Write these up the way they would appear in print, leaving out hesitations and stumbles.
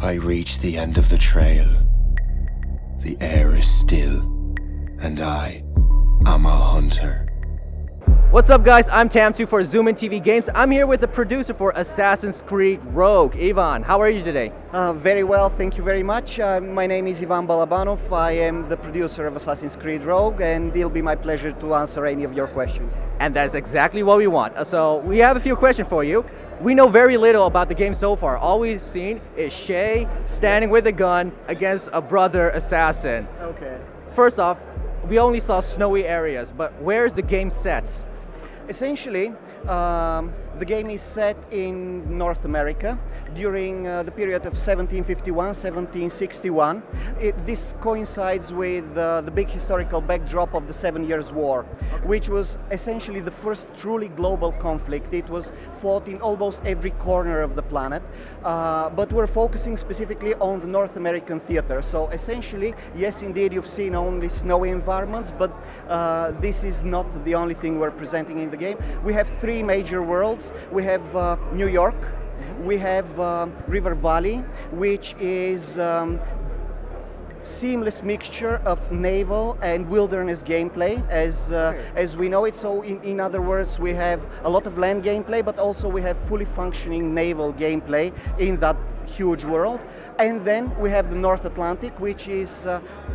I reach the end of the trail, the air is still, and I am a hunter. What's up, guys? I'm Tamtu for Zoomin TV Games. I'm here with the producer for Assassin's Creed Rogue, Ivan. How are you today? Very well, thank you very much. My name is Ivan Balabanov. I am the producer of Assassin's Creed Rogue, and it'll be my pleasure to answer any of your questions. And that's exactly what we want. So we have a few questions for you. We know very little about the game so far. All we've seen is Shay standing with a gun against a brother assassin. Okay. First off, we only saw snowy areas, but where's the game set? Essentially, the game is set in North America during the period of 1751, 1761. This coincides with the big historical backdrop of the 7 Years' War, which was essentially the first truly global conflict. It was fought in almost every corner of the planet, but we're focusing specifically on the North American theater. So essentially, yes, indeed, you've seen only snowy environments, but this is not the only thing we're presenting in the game. We have three major worlds. We have New York, we have River Valley, which is seamless mixture of naval and wilderness gameplay as we know it. So in other words, we have a lot of land gameplay, but also we have fully functioning naval gameplay in that huge world. And then we have the North Atlantic, which is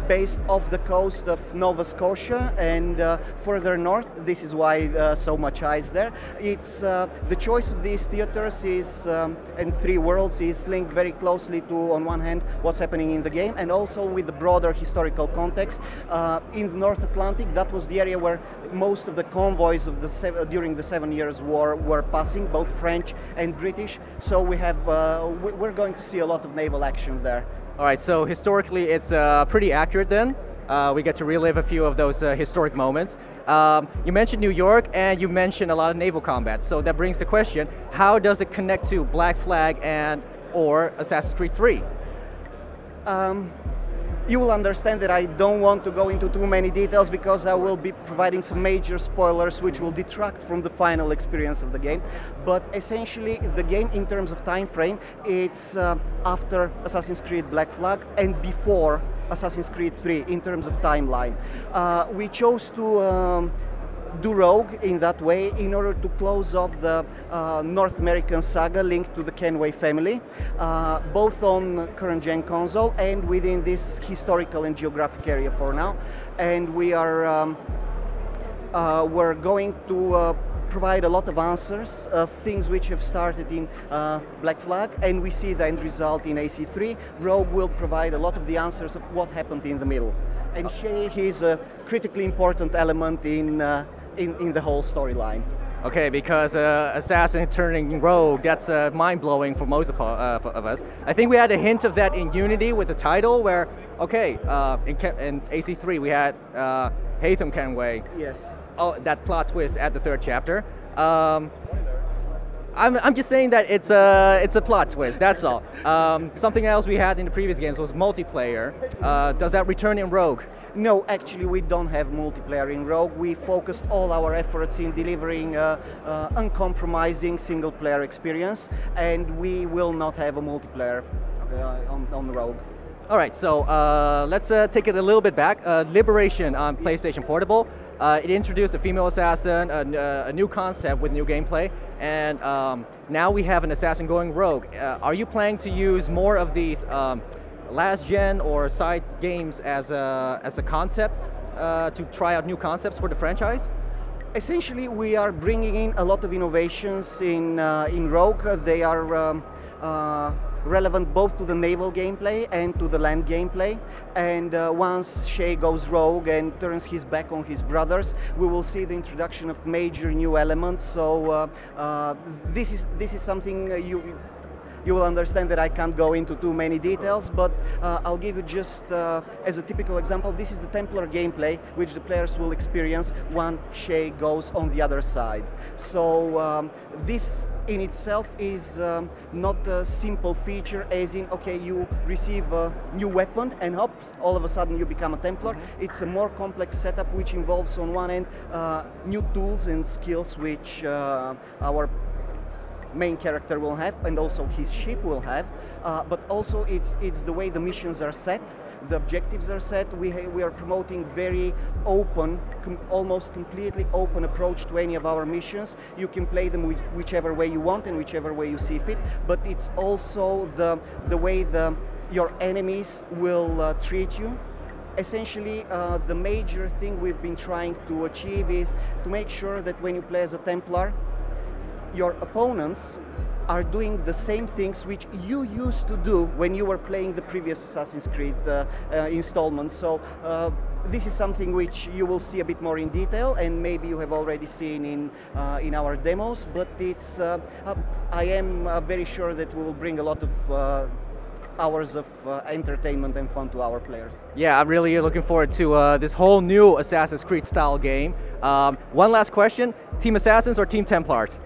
based off the coast of Nova Scotia and further north. This is why so much ice there. It's the choice of these theaters is and three worlds is linked very closely to, on one hand, what's happening in the game, and also with the broader historical context. In the North Atlantic, that was the area where most of the convoys of during the 7 Years' War were passing, both French and British. So we have we're going to see a lot of naval action there. All right, so historically it's pretty accurate then. We get to relive a few of those historic moments. You mentioned New York and you mentioned a lot of naval combat. So that brings the question, how does it connect to Black Flag and or Assassin's Creed 3? You will understand that I don't want to go into too many details because I will be providing some major spoilers which will detract from the final experience of the game. But essentially, the game in terms of time frame, it's after Assassin's Creed Black Flag and before Assassin's Creed 3 in terms of timeline. We chose to do Rogue in that way in order to close off the North American saga linked to the Kenway family, both on current gen console and within this historical and geographic area for now. And we are we're going to provide a lot of answers of things which have started in Black Flag, and we see the end result in AC3. Rogue will provide a lot of the answers of what happened in the middle. And Shay is a critically important element in the whole storyline. Okay, because assassin turning rogue, that's mind-blowing for most of us. I think we had a hint of that in Unity with the title where, okay, in AC3 we had Haytham Kenway. Yes. Oh, that plot twist at the third chapter. I'm just saying that it's a plot twist, that's all. Something else we had in the previous games was multiplayer. Does that return in Rogue? No, actually we don't have multiplayer in Rogue. We focused all our efforts in delivering uncompromising single-player experience, and we will not have a multiplayer on Rogue. All right, so let's take it a little bit back. Liberation on PlayStation Portable. It introduced a female assassin, a new concept with new gameplay, and now we have an assassin going rogue. Are you planning to use more of these last gen or side games as a concept to try out new concepts for the franchise? Essentially, we are bringing in a lot of innovations in Rogue. They are relevant both to the naval gameplay and to the land gameplay. And once Shay goes rogue and turns his back on his brothers, we will see the introduction of major new elements. So this is something you will understand that I can't go into too many details, but I'll give you just as a typical example. This is the Templar gameplay, which the players will experience when Shay goes on the other side. So this in itself is not a simple feature as in, okay, you receive a new weapon and hops, all of a sudden you become a Templar. It's a more complex setup which involves on one end new tools and skills which our main character will have, and also his ship will have. But also it's the way the missions are set, the objectives are set. We are promoting very open, almost completely open approach to any of our missions. You can play them whichever way you want and whichever way you see fit. But it's also the way your enemies will treat you. Essentially, the major thing we've been trying to achieve is to make sure that when you play as a Templar, your opponents are doing the same things which you used to do when you were playing the previous Assassin's Creed installments. So this is something which you will see a bit more in detail, and maybe you have already seen in our demos. But it's I am very sure that we will bring a lot of hours of entertainment and fun to our players. Yeah, I'm really looking forward to this whole new Assassin's Creed style game. One last question, Team Assassins or Team Templars?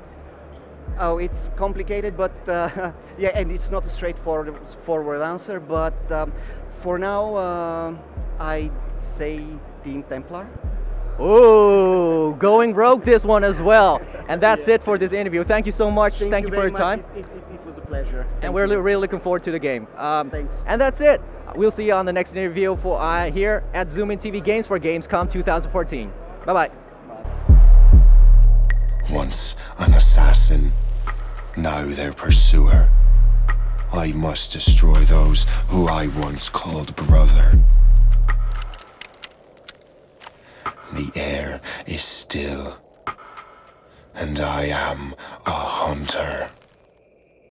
Oh, it's complicated, but yeah, and it's not a straightforward answer, but for now I'd say Team Templar. Oh, going rogue this one as well. And that's it for this interview. Thank you so much. Thank you for your time. It was a pleasure. And we're really looking forward to the game. Thanks. And that's it. We'll see you on the next interview for here at Zoomin TV Games for Gamescom 2014. Bye-bye. Once an assassin, now their pursuer. I must destroy those who I once called brother. The air is still, and I am a hunter.